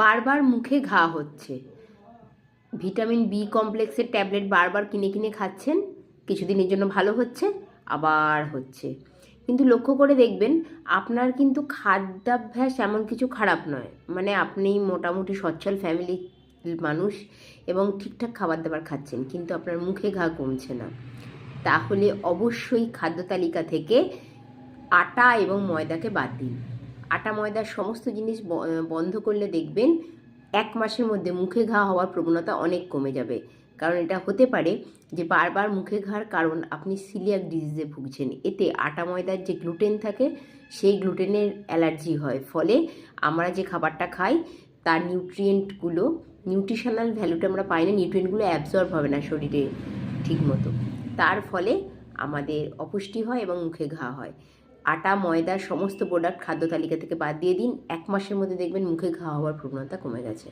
বারবার মুখে ঘা হচ্ছে, ভিটামিন বি কমপ্লেক্সের ট্যাবলেট বারবার কিনে কিনে খাচ্ছেন, কিছুদিনের জন্য ভালো হচ্ছে, আবার হচ্ছে। কিন্তু লক্ষ্য করে দেখবেন আপনার কিন্তু খাদ্যাভ্যাস এমন কিছু খারাপ নয়, মানে আপনি মোটামুটি সচ্ছল ফ্যামিলির মানুষ এবং ঠিকঠাক খাবার দাবার খাচ্ছেন, কিন্তু আপনার মুখে ঘা কমছে না। তাহলে অবশ্যই খাদ্য তালিকা থেকে আটা এবং ময়দাকে বাদ দিন। আটা ময়দার সমস্ত জিনিস বন্ধ করলে দেখবেন 1 মাসের মধ্যে মুখে ঘা হওয়ার প্রবণতা অনেক কমে যাবে। কারণ এটা হতে পারে যে বারবার মুখে ঘার কারণ আপনি সিলিয়াক ডিজিজে ভুগছেন। এতে আটা ময়দার যে গ্লুটেন থাকে সেই গ্লুটেনের অ্যালার্জি হয়, ফলে আমরা যে খাবারটা খাই তার নিউট্রিশনাল ভ্যালুটা আমরা পাই না, নিউট্রিয়েন্টগুলো অ্যাবজর্ব হবে না শরীরে ঠিকমতো, তার ফলে আমাদের অপুষ্টি হয় এবং মুখে ঘা হয়। আটা ময়দার সমস্ত প্রোডাক্ট খাদ্য তালিকা থেকে বাদ দিয়ে দিন, 1 মাসের মধ্যে দেখবেন মুখে ঘা হওয়ার প্রবণতা কমে গেছে।